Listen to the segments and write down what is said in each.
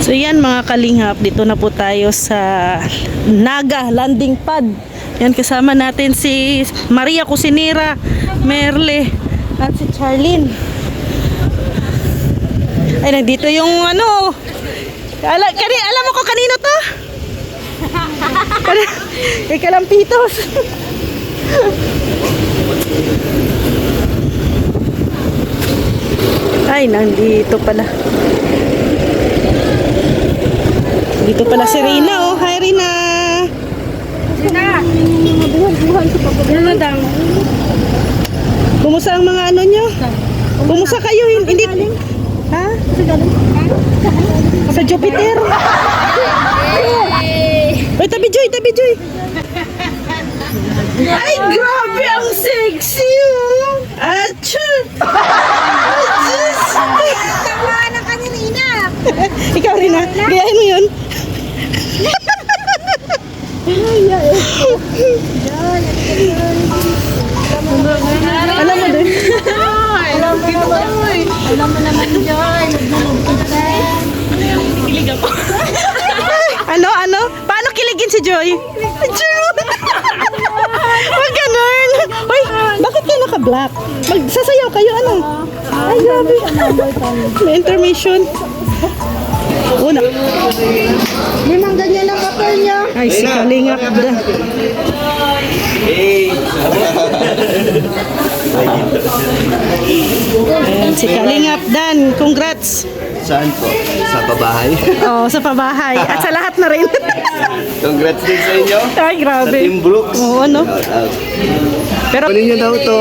So yan mga kalingap, dito na po tayo sa Naga landing pad. Yan, kasama natin si Maria Cusinera, Merle at si Charlene. Ay, nandito yung ano. Alam mo ko kanino to? Kay Kalampitos. Ay, nandito pala. Dito pala si Rina, oh. Hi, Rina. Rina. Ano daw? Kumusta ang mga ano nyo? Kumusta kayo? Hindi. Ha? Sa Jupiter. Ay, tabi Joy, tabi Joy. Ay, grabe ang sexy, oh. Achoo. Tawa ng kanina. Ikaw, Rina. Gayahin mo yun. Alam mo din. Alam mo naman, Joy. Kilig ako. Ano? Paano kiligin si Joy? Huwag ganun. Uy, bakit kayo naka-black? Magsasayaw kayo, ano? Ay, grabe. May intermission. Una. Limang ganyan lang kapal niya. Ay, si Kalingap da. Ayan, si Kalingap Dan. Congrats. Saan po? Sa pabahay? Oh, sa pabahay. At sa lahat na rin. Congrats din sa inyo. Ay, Sa grabe. Team Brooks. Oo, ano? Shout out. Pero, Kunin niyo daw to.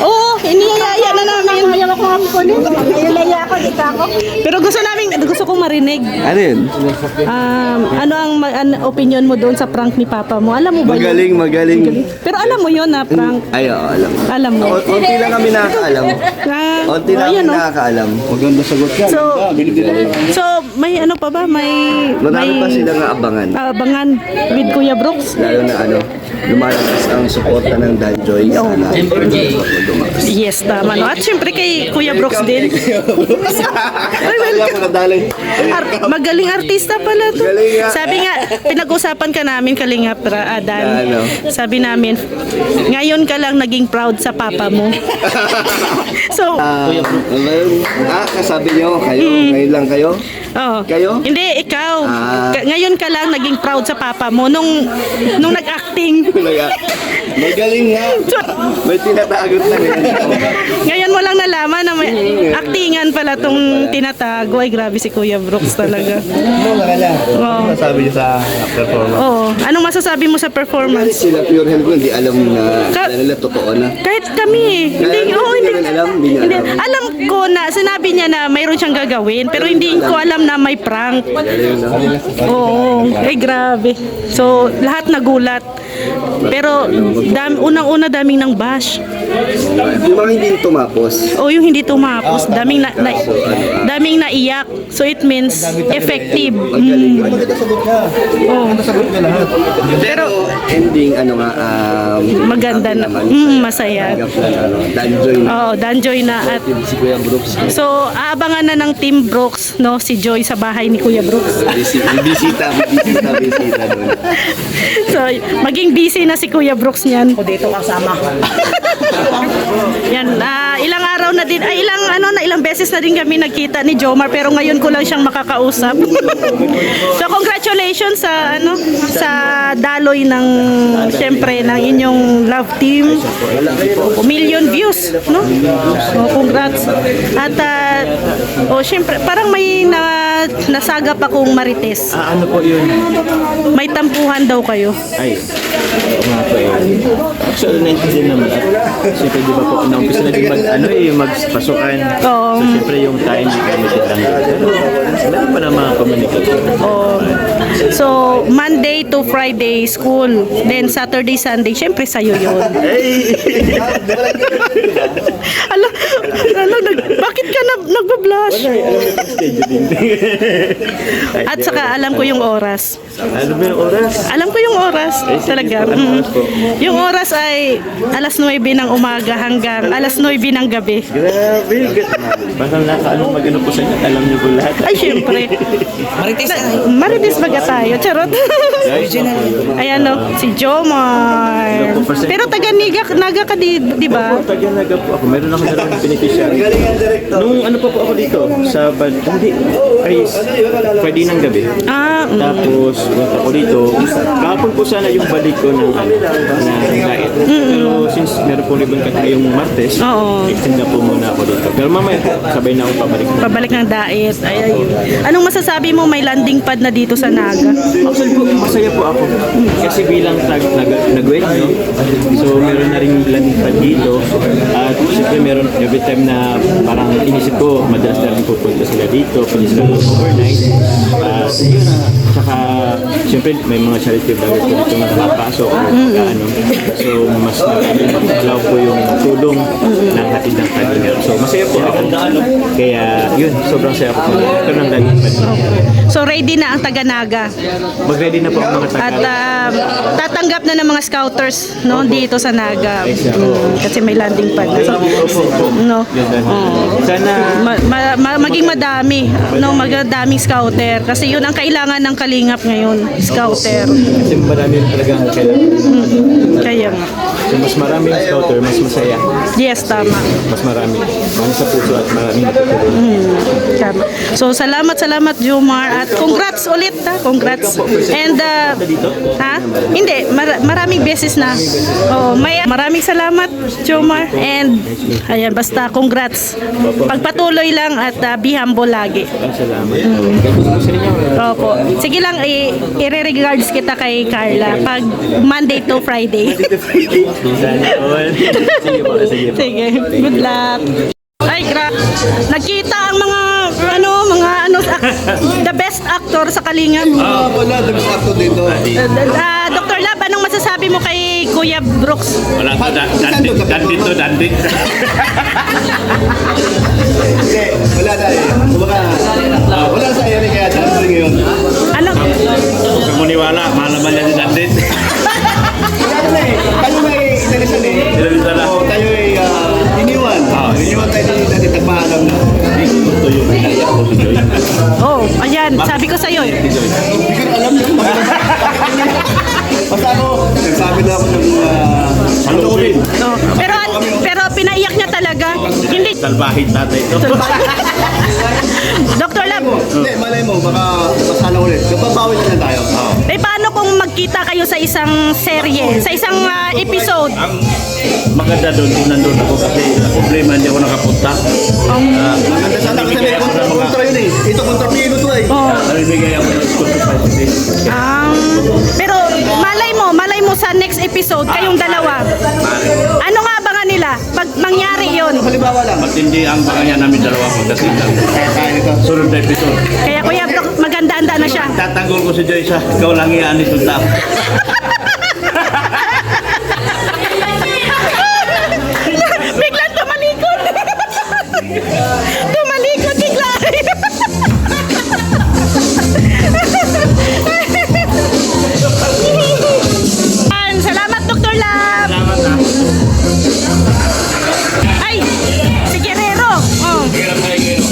oo, iniyayaya na namin. Ayaw ako ang kunin. Ayulaya ako, dito ako. Pero gusto kong marinig. Ano yun? Ano ang opinion mo doon sa prank ni Papa mo? Alam mo ba yun? Magaling, magaling. Pero alam mo yun na prank. Ay, oo, alam. Alam mo. Unti lang kami nakakaalam. Unti lang ayun, kami no? nakakaalam. Maganda sagot ka. So, may ano pa ba? Marami pa silang aabangan. Abangan with Kuya Brooks. Lalo na lumalakas ang suporta ng Danjoy. Sana dumakas. Yes, tama. No? At syempre kay Kuya Brooks din. Ay, welcome. Magaling artista pala to. Galing nga. Sabi nga, pinag-usapan ka namin, Kalingap Dan. Ano? Sabi namin, ngayon ka lang naging proud sa papa mo. So, Kasabi nyo, kayo, ngayon lang kayo? oh. Kayo? Hindi, ikaw. Ah. Ngayon ka lang naging proud sa papa mo nung nag-acting. Magaling nga. May tinatagot na rin. Ngayon mo lang nalaman na may actingan pala tong tinatago. Ay, grabe si Kuya Brooks talaga. Oo. Sabi niyo sa performance. Oo. Anong masasabi mo sa performance? Sila Pure Health ko, hindi alam na nila totoo na. Kahit kami eh. Hindi, oo, Hindi rin alam, hindi niya Hindi. alam. Alam ko na, sinabi niya na mayroon siyang gagawin, pero hindi ko alam na may prank. Oo. Ay, grabe. So, lahat nagulat. Pero, unang-una daming ng bash. Yung mga hindi tumapos. O yung hindi tumapos, daming naiyak. So, it means effective. Oh. Pero ending, Maganda na. Masaya. Danjoy na. Oo, Danjoy na. At Si Kuya Brooks. so, aabangan na ng Team Brooks, no, si Joy sa bahay ni Kuya Brooks. Bisita doon. So, maging busy na si Kuya Brooks niyan. O dito kasama. Yan, ilang araw na din, ilang beses na din kami nagkita ni Jomar, pero ngayon ko lang siyang makakausap. So, congratulations sa daloy ng, syempre, ng inyong love team. Million views, no? So, congrats. At, syempre, parang may nasagap akong marites. Ano po yun? May tampuhan daw kayo. Ay, oo nga po eh. Actually, naintindihan naman. At siyempre, di ba po, naumpisa na din magpasukan. Oo. So, siyempre, yung time di kami kitang. Pero, meron pa na mga communication. So, Monday to Friday, school. Then, Saturday, Sunday, syempre sa'yo yun. Bakit ka nagbablush? At saka, alam ko yung oras. Ano ba yung oras? Alam ko yung oras. Talaga. Yung oras ay alas 9 ng umaga hanggang alas 9 ng gabi. Grabe. Parang nakaalam magano po sa inyo. Alam niyo po lahat. Ay, Siyempre. Marites baga tayo. Charot. Ayan no, si Jomar. Pero taga-Naga ka di ba? Taga-Naga po ako. Meron ako na rin beneficiary. Nung ano pa po ako dito, sa Friday ng gabi. Tapos, punta ko dito. Kahapon po sana yung balik ko ng diet. Pero since meron po ribbon cut ngayong Martes, extend na po muna ako dito. Pero mamaya, sabay na akong pabalik. Pabalik ng diet. Ay. Anong masasabi mo may landing pad na dito sa Naga? Actually po, masaya po ako. Kasi bilang nag-wed, no? So, meron na rin landing pad dito. At siyempre, meron every time na parang inisip ko, madalas na rin pupunta sila dito, pinis na overnight. At yun, saka, siyempre, may mga charity vloggers po dito na nakapasok. So, mas nagalaw po yung tulong ng hatid ng Kalinga. So, masaya po ako. Kaya, yun, sobrang saya po. Ito ng landing pad. So ready na ang taga-Naga. Mag-ready na po ang mga At taga. tatanggap na ng mga scouters no dito sa Naga. Kasi may landing pad. No. Sana Maging madami, no, magdaming scouter kasi yun ang kailangan ng Kalingap ngayon, scouter. kasi marami talaga ang kailangan. Kaya nga. So, mas maraming scouter, mas masaya. Yes, tama. Mas marami. Marami sa puso at maraming natutulong. Tama. So salamat Jomar at congrats ulit ha, congrats. And ha? Hindi, maraming beses na. Oh, maraming salamat Jomar and ayan basta congrats. Pagpatuloy lang at be humble lagi. Salamat. Gusto niyo? Opo. Sige lang i-regards kita kay Carla pag Monday to Friday. Sana all. Sige po, sige po. Sige. Good luck. Ay, nakita ang mga the best actor sa Kalingap. Wala, dapat sakto dito. Dr. Lab, anong masasabi mo kay Kuya Brooks? Wala pa, dandit. Hindi, wala na eh. Kumbaga, wala sa area kaya dahil ngayon. Ano? Huwag kang maniwala, mahal naman yan si dandit. Wala na eh. Tayo may inalisan eh. Inalisan na. Oo, tayo ay iniwan. Iniwan tayo ni nagpaalam na. Gusto yung pinaya ko si Joy. Oh, ayan, sabi ko sa'yo. Hindi ko alam yun. Basta ako, nagsabi na ako ng Salubin. Oh, pero pinaiyak niya talaga. Hindi. Salbahin tatay ito. Dr. Lab, Hindi, malay mo, baka masana ulit. Nababawi na tayo. paano kung magkita kayo sa isang serye, sa isang episode? Ang maganda doon kung nandun ako kasi sa problema hindi ako nakapunta. Maganda sana kasi may kontra yun eh. Ito kontra Pino to eh. Nagbigay ako ng school to Pero malay mo sa next episode, kayong dalawa. Ano nga abangan nila pag mangyari yon? Halimbawa lang. Matindi ang baganya namin dalawa pagdating lang. Sunod na episode. Kaya Kuya Brooks, maganda-anda na siya. Tatanggol ko si Joy sa ikaw lang yan itong tao. Biglang tumalikod. Tumalikod bigla. Salamat Dr. Lab. Salamat na. Ay, si Guerrero. Oh. Hirap tayo ngayon.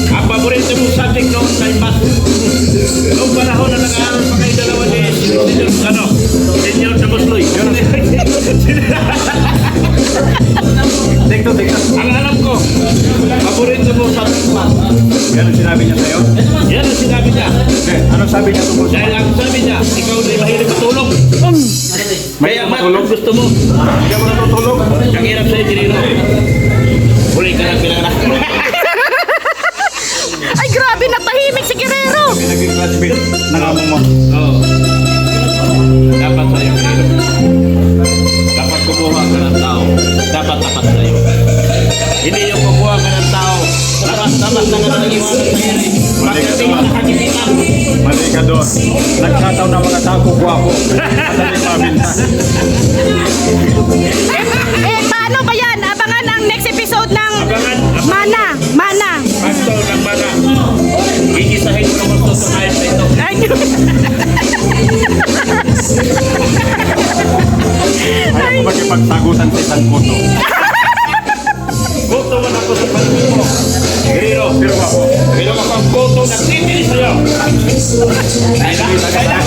Ang paborito mong subject noong time pass. Noong panahon na nag-aaral pa kayo dalawa ni Senyor sa Busloy. Tekto. Ang alam ko, paborito mong subject pass. Yan ang sinabi niya sa'yo? Yan ang sinabi niya. Anong sabi niya tungkol Dahil ang sabi niya, ikaw na mahilig matulog. Kaya matulog gusto mo. Hindi ako natutulog. Ang hirap sa engineer. Huli ka ng pinanganak. Ay, grabe, natahimik si Guerrero. Naging classmate ng amo mo. Oo. Dapat sa'yo, engineer. Dapat kumuha ka ng tao. Dapat tapat sa'yo. Hindi yung kumuha ka ng tao. Dapat na ka ng iwanan sa'yo. Pagdating sa kagipitan. Mali ka doon. Nagkataon ng mga tao gwapo. Madali mabinta. Paano ba yan? Abangan ang next episode ng Abangan. Mana. Pasto ng mana. Gigisahin ko ng gusto sa kahit sa ito. Ay, Ayaw ko makipagsagutan sa isang koto. Gusto mo na ako sa paligid mo. Guerrero. Pero ako, Meron ka pang boto na titili sa'yo. Kailangan